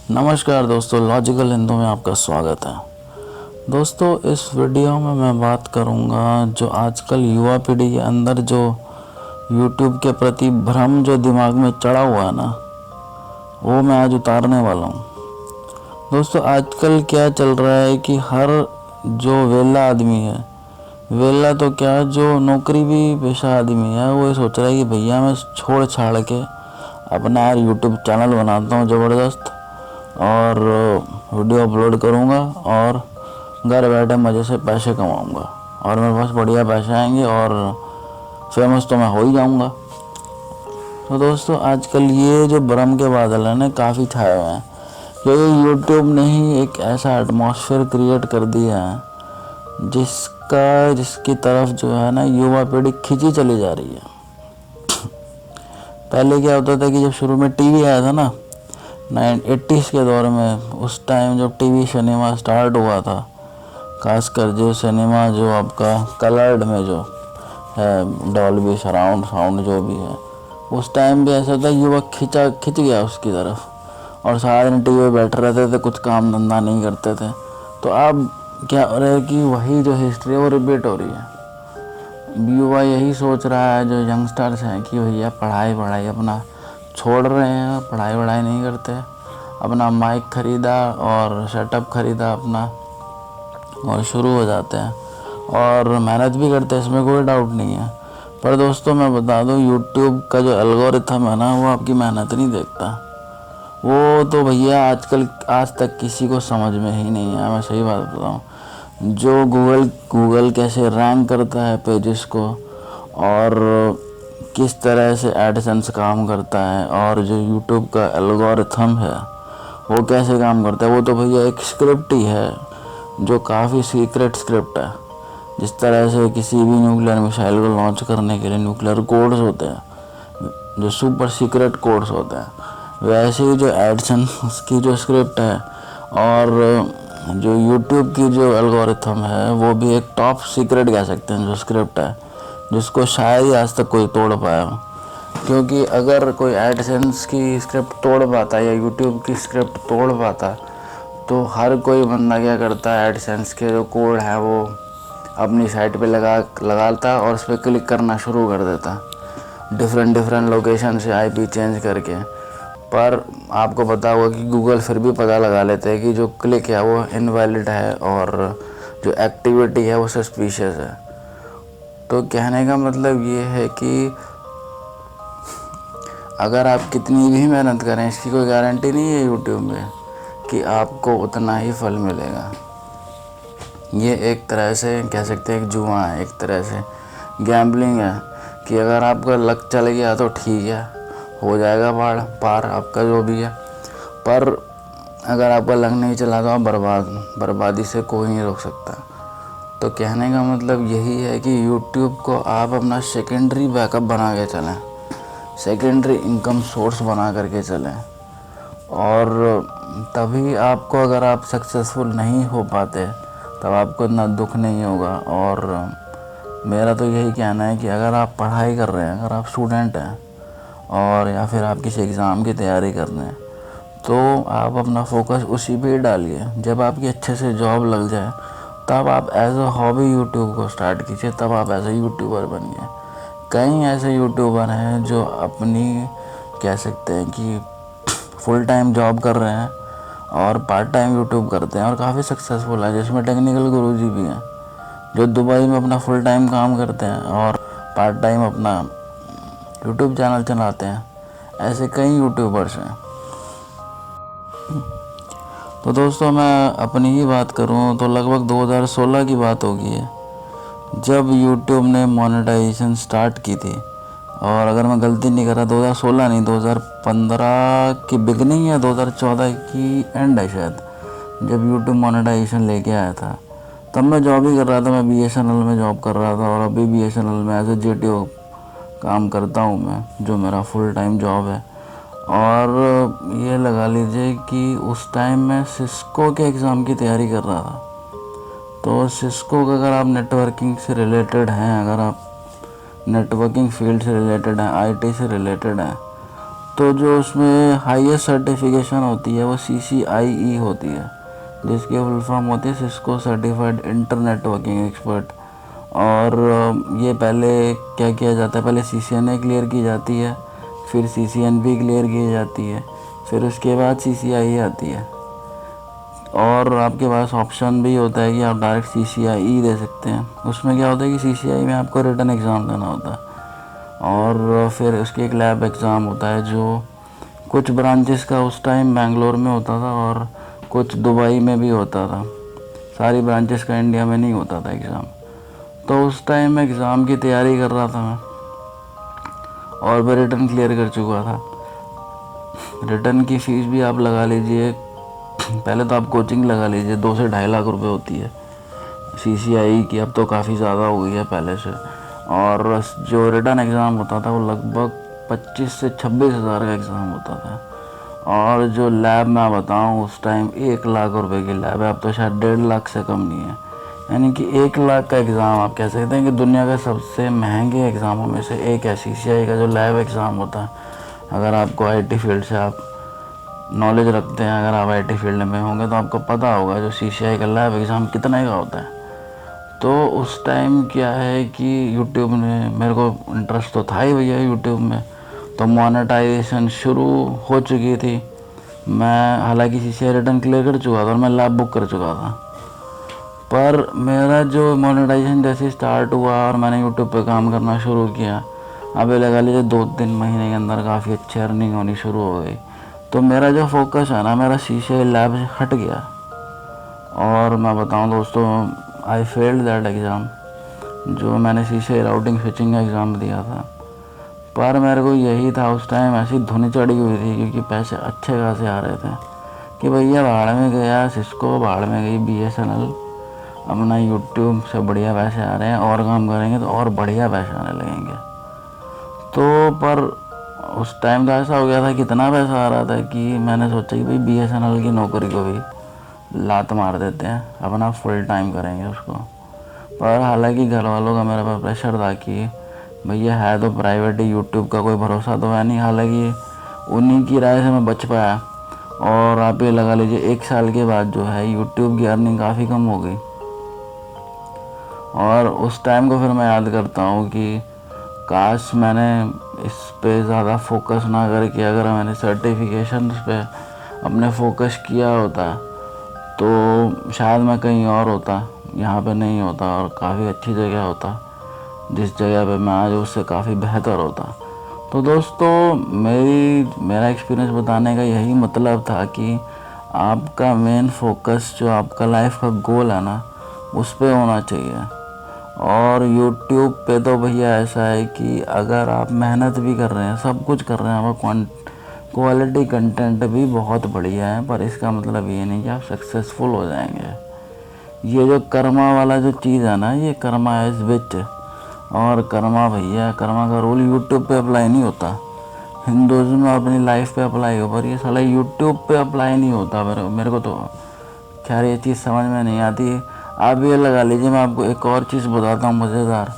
नमस्कार दोस्तों, लॉजिकल हिंदू में आपका स्वागत है। दोस्तों, इस वीडियो में मैं बात करूंगा जो आजकल युवा पीढ़ी के अंदर जो यूट्यूब के प्रति भ्रम जो दिमाग में चढ़ा हुआ है ना, वो मैं आज उतारने वाला हूं। दोस्तों, आजकल क्या चल रहा है कि हर जो वेला आदमी है, वेला तो क्या, जो नौकरी भी पेशा आदमी है, वो ये सोच रहा है कि भैया मैं छोड़ छाड़ के अपना यार यूट्यूब चैनल बनाता हूँ ज़बरदस्त और वीडियो अपलोड करूँगा और घर बैठे मज़े से पैसे कमाऊँगा और मेरे पास बढ़िया पैसे आएंगे और फेमस तो मैं हो ही जाऊँगा। तो दोस्तों, आजकल ये जो भ्रम के बादल हैं ना, काफ़ी छाए हुए हैं क्योंकि यूट्यूब ने ही एक ऐसा एटमॉस्फेयर क्रिएट कर दिया है जिसकी तरफ जो है ना युवा पीढ़ी खिंची चली जा रही है। पहले क्या होता था कि जब शुरू में टीवी आया था ना 80s के दौर में, उस टाइम जब टीवी सिनेमा स्टार्ट हुआ था, खासकर जो सिनेमा जो आपका कलर्ड में जो है, डॉल्बी सराउंड साउंड जो भी है, उस टाइम भी ऐसा था युवक खिंच गया उसकी तरफ और सारा दिन टीवी पे बैठे रहते थे, कुछ काम धंधा नहीं करते थे। तो अब क्या हो रहा है कि वही जो हिस्ट्री है वो रिपीट हो रही है। युवा यही सोच रहा है, जो यंगस्टर्स हैं, कि भैया पढ़ाई अपना छोड़ रहे हैं, पढ़ाई नहीं करते, अपना माइक ख़रीदा और सेटअप ख़रीदा अपना और शुरू हो जाते हैं और मेहनत भी करते हैं, इसमें कोई डाउट नहीं है। पर दोस्तों, मैं बता दूं, यूट्यूब का जो एल्गोरिथम है ना, वो आपकी मेहनत नहीं देखता। वो तो भैया आजकल आज तक किसी को समझ में ही नहीं है, मैं सही बात बताऊँ। जो गूगल कैसे रैंक करता है पेजेस को और किस तरह से एडसेंस काम करता है और जो यूट्यूब का एल्गोरिथम है वो कैसे काम करता है, वो तो भैया एक स्क्रिप्ट ही है जो काफ़ी सीक्रेट स्क्रिप्ट है। जिस तरह से किसी भी न्यूक्लियर मिसाइल को लॉन्च करने के लिए न्यूक्लियर कोड्स होते हैं, जो सुपर सीक्रेट कोड्स होते हैं, वैसे ही जो एडसेंस की जो स्क्रिप्ट है और जो यूट्यूब की जो एल्गोरिथम है वो भी एक टॉप सीक्रेट कह सकते हैं जो स्क्रिप्ट है, जिसको शायद ही आज तक कोई तोड़ पाया हो। क्योंकि अगर कोई एडसेंस की स्क्रिप्ट तोड़ पाता या यूट्यूब की स्क्रिप्ट तोड़ पाता तो हर कोई बंदा क्या करता है, एडसेंस के जो कोड है वो अपनी साइट पे लगाता और उस पर क्लिक करना शुरू कर देता, डिफरेंट लोकेशन से आईपी चेंज करके। पर आपको पता होगा कि गूगल फिर भी पता लगा लेते हैं कि जो क्लिक है वो इनवैलिड है और जो एक्टिविटी है वो सस्पिशियस है। तो कहने का मतलब ये है कि अगर आप कितनी भी मेहनत करें, इसकी कोई गारंटी नहीं है यूट्यूब में कि आपको उतना ही फल मिलेगा। ये एक तरह से कह सकते हैं एक जुआ है, एक तरह से गैम्बलिंग है कि अगर आपका लक चल गया तो ठीक है, हो जाएगा पार आपका जो भी है। पर अगर आपका लक नहीं चला तो आप बर्बादी से कोई नहीं रोक सकता। तो कहने का मतलब यही है कि यूट्यूब को आप अपना सेकेंडरी बैकअप बना के चलें, सेकेंडरी इनकम सोर्स बना करके चलें, और तभी आपको, अगर आप सक्सेसफुल नहीं हो पाते तब आपको इतना दुख नहीं होगा। और मेरा तो यही कहना है कि अगर आप पढ़ाई कर रहे हैं, अगर आप स्टूडेंट हैं और या फिर आप किसी एग्ज़ाम की तैयारी कर रहे हैं, तो आप अपना फोकस उसी पे ही डालिए। जब आपकी अच्छे से जॉब लग जाए तब आप एज अ हॉबी यूट्यूब को स्टार्ट कीजिए, तब आप एज अ यूट्यूबर बनिए। कई ऐसे यूट्यूबर हैं जो अपनी कह सकते हैं कि फुल टाइम जॉब कर रहे हैं और पार्ट टाइम यूट्यूब करते हैं और काफ़ी सक्सेसफुल है, जिसमें टेक्निकल गुरुजी भी हैं जो दुबई में अपना फुल टाइम काम करते हैं और पार्ट टाइम अपना यूट्यूब चैनल चलाते हैं। ऐसे कई यूट्यूबर्स हैं। तो दोस्तों, मैं अपनी ही बात करूं तो लगभग 2016 की बात होगी है जब यूट्यूब ने मोनेटाइजेशन स्टार्ट की थी। और अगर मैं गलती नहीं कर रहा, 2016 नहीं, 2015 की बिगनिंग या 2014 की एंड है शायद, जब यूट्यूब मोनेटाइजेशन लेके आया था। तब मैं जॉब ही कर रहा था, मैं BSNL में जॉब कर रहा था और अभी BSNL में एज ए GTO काम करता हूँ मैं, जो मेरा फुल टाइम जॉब है। और ये लगा लीजिए कि उस टाइम मैं सिस्को के एग्ज़ाम की तैयारी कर रहा था। तो सिस्को का, अगर आप नेटवर्किंग से रिलेटेड हैं, अगर आप नेटवर्किंग फील्ड से रिलेटेड हैं, IT से रिलेटेड हैं, तो जो उसमें हाईएस्ट सर्टिफिकेशन होती है वो CCIE होती है, जिसकी फुल फॉर्म होती है Cisco certified internet working expert. और ये पहले क्या किया जाता है, पहले CCNA क्लियर की जाती है, फिर CCNP क्लियर की जाती है, फिर उसके बाद CCIE आती है। और आपके पास ऑप्शन भी होता है कि आप डायरेक्ट CCIE दे सकते हैं। उसमें क्या होता है कि CCIE में आपको रिटन एग्ज़ाम देना होता है और फिर उसके एक लैब एग्ज़ाम होता है, जो कुछ ब्रांचेस का उस टाइम बेंगलोर में होता था और कुछ दुबई में भी होता था। सारी ब्रांचेस का इंडिया में नहीं होता था एग्ज़ाम। तो उस टाइम मैं एग्ज़ाम की तैयारी कर रहा था मैं, और मैं रिटन क्लियर कर चुका था। रिटन की फ़ीस भी आप लगा लीजिए, पहले तो आप कोचिंग लगा लीजिए, 2 से 2.5 लाख रुपए होती है CCIE की, अब तो काफ़ी ज़्यादा हो गई है पहले से। और जो रिटन एग्ज़ाम होता था वो लगभग 25 से 26 हज़ार का एग्ज़ाम होता था। और जो लैब मैं बताऊँ, उस टाइम 1 लाख रुपए की लैब है, अब तो शायद 1.5 लाख से कम नहीं है। यानी कि 1 लाख का एग्ज़ाम आप कह सकते हैं कि दुनिया के सबसे महंगे एग्ज़ामों में से एक है CCIE का जो लैब एग्ज़ाम होता है। अगर आपको IT फील्ड से आप नॉलेज रखते हैं, अगर आप IT फील्ड में होंगे तो आपको पता होगा जो CCIE का लैब एग्ज़ाम कितने का होता है। तो उस टाइम क्या है कि यूट्यूब ने, मेरे को इंटरेस्ट तो था ही भैया यूट्यूब में, तो मोनेटाइजेशन शुरू हो चुकी थी। मैं हालांकि CCIE रिटर्न क्लियर कर चुका था और मैं लैब बुक कर चुका था, पर मेरा जो मोनेटाइजेशन जैसे स्टार्ट हुआ और मैंने यूट्यूब पे काम करना शुरू किया, अभी लगा लीजिए 2-3 महीने के अंदर काफ़ी अच्छी अर्निंग होनी शुरू हो गई। तो मेरा जो फोकस है ना, मेरा CCIE लैब से हट गया। और मैं बताऊं दोस्तों, आई फेल्ड दैट एग्ज़ाम, जो मैंने CCIE राउटिंग स्विचिंग का एग्ज़ाम दिया था। पर मेरे को यही था उस टाइम, ऐसी धुन चढ़ी हुई थी क्योंकि पैसे अच्छे खासे आ रहे थे कि भैया भाड़ में गया सिस्को, भाड़ में गई BSNL, अपना यूट्यूब से बढ़िया पैसे आ रहे हैं, और काम करेंगे तो और बढ़िया पैसे आने लगेंगे। तो पर उस टाइम तो ऐसा हो गया था कि इतना पैसा आ रहा था कि मैंने सोचा कि भाई BSNL की नौकरी को भी लात मार देते हैं, अपना फुल टाइम करेंगे उसको। पर हालांकि घर वालों का मेरे पर प्रेशर था कि भैया है तो प्राइवेट ही, यूट्यूब का कोई भरोसा तो है नहीं। हालांकि उन्हीं की राय से मैं बच पाया, और आप ये लगा लीजिए 1 साल के बाद जो है यूट्यूब की अर्निंग काफ़ी कम हो गई। और उस टाइम को फिर मैं याद करता हूँ कि काश मैंने इस पे ज़्यादा फोकस ना करके अगर मैंने सर्टिफिकेशन पे अपने फोकस किया होता तो शायद मैं कहीं और होता, यहाँ पे नहीं होता, और काफ़ी अच्छी जगह होता, जिस जगह पे मैं आज उससे काफ़ी बेहतर होता। तो दोस्तों, मेरा एक्सपीरियंस बताने का यही मतलब था कि आपका मेन फोकस जो आपका लाइफ का गोल है ना, उस पे होना चाहिए। और यूट्यूब पे तो भैया ऐसा है कि अगर आप मेहनत भी कर रहे हैं, सब कुछ कर रहे हैं, आपका क्वालिटी कंटेंट भी बहुत बढ़िया है, पर इसका मतलब ये नहीं कि आप सक्सेसफुल हो जाएंगे। ये जो कर्मा वाला जो चीज़ है ना, ये कर्मा इज बिच, और कर्मा भैया, कर्मा का रूल यूट्यूब पे अप्लाई नहीं होता। हिंदुज़्म में अपनी लाइफ पे अप्लाई हो, पर ये साला यूट्यूब पे अप्लाई नहीं होता। मेरे को तो खैर ये चीज़ समझ में नहीं आती। आप ये लगा लीजिए, मैं आपको एक और चीज़ बताता हूँ मज़ेदार।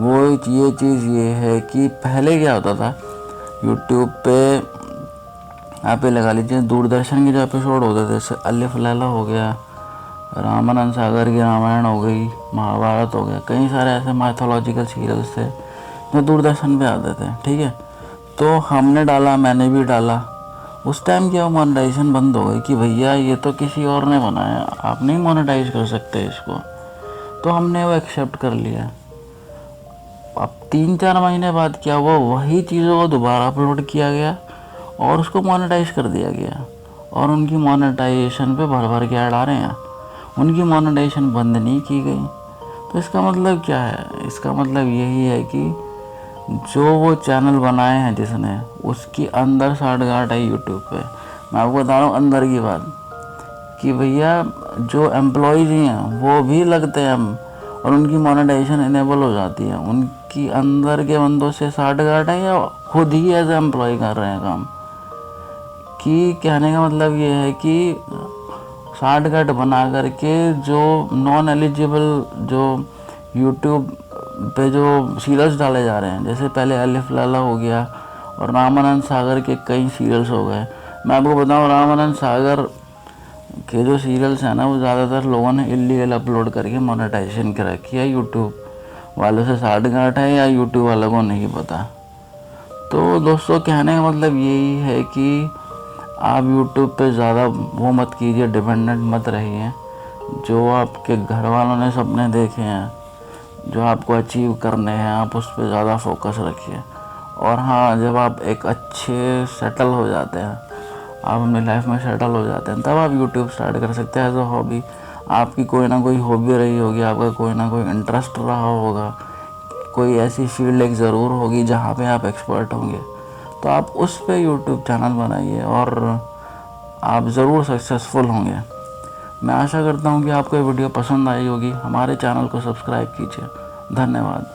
वो ये चीज़ ये है कि पहले क्या होता था यूट्यूब पे, आप ये लगा लीजिए दूरदर्शन के जो एपिसोड होते थे, जैसे अलिफ लैला हो गया, रामानंद सागर की रामायण हो गई, महाभारत हो गया, कई सारे ऐसे माइथोलॉजिकल सीरियल्स थे जो दूरदर्शन पे आते थे, ठीक है। तो हमने डाला, मैंने भी डाला। उस टाइम क्या मोनेटाइजेशन बंद हो गई कि भैया ये तो किसी और ने बनाया, आप नहीं मोनेटाइज कर सकते इसको। तो हमने वो एक्सेप्ट कर लिया। अब 3-4 महीने बाद क्या हुआ, वही चीज़ों को दोबारा अपलोड किया गया और उसको मोनेटाइज कर दिया गया, और उनकी मोनेटाइजेशन पे भर भर के ऐड आ रहे हैं। उनकी मोनेटाइजेशन बंद नहीं की गई। तो इसका मतलब क्या है? इसका मतलब यही है कि जो वो चैनल बनाए हैं जिसने, उसकी अंदर साठगांठ है यूट्यूब पे। मैं आपको बता रहा हूँ अंदर की बात, कि भैया जो एम्प्लॉयज़ हैं वो भी लगते हैं और उनकी मोनेटाइजेशन इनेबल हो जाती है। उनकी अंदर के बंदों से साठगांठ है या खुद ही एज एम्प्लॉय कर रहे हैं काम। कि कहने का मतलब ये है कि साठगांठ बना करके जो नॉन एलिजिबल जो यूट्यूब पे जो सीरियल्स डाले जा रहे हैं, जैसे पहले अलिफ लाला हो गया और रामानंद सागर के कई सीरियल्स हो गए। मैं आपको बताऊं, रामानंद सागर के जो सीरियल्स हैं ना, वो ज़्यादातर लोगों ने इल्लीगल अपलोड करके मोनेटाइजेशन कर रखी है। यूट्यूब वालों से साठगांठ है या यूट्यूब वालों को नहीं पता। तो दोस्तों, कहने का मतलब यही है कि आप यूट्यूब पे ज़्यादा वो मत कीजिए, डिपेंडेंट मत रहिए। जो आपके घर वालों ने सपने देखे हैं, जो आपको अचीव करने हैं, आप उस पर ज़्यादा फोकस रखिए। और हाँ, जब आप एक अच्छे सेटल हो जाते हैं, आप अपनी लाइफ में सेटल हो जाते हैं, तब आप यूट्यूब स्टार्ट कर सकते हैं एज अ हॉबी। आपकी कोई ना कोई हॉबी रही होगी, आपका कोई ना कोई इंटरेस्ट रहा होगा, कोई ऐसी फील्ड एक ज़रूर होगी जहाँ पे आप एक्सपर्ट होंगे, तो आप उस पे यूट्यूब चैनल बनाइए और आप ज़रूर सक्सेसफुल होंगे। मैं आशा करता हूँ कि आपको ये वीडियो पसंद आई होगी। हमारे चैनल को सब्सक्राइब कीजिए। धन्यवाद।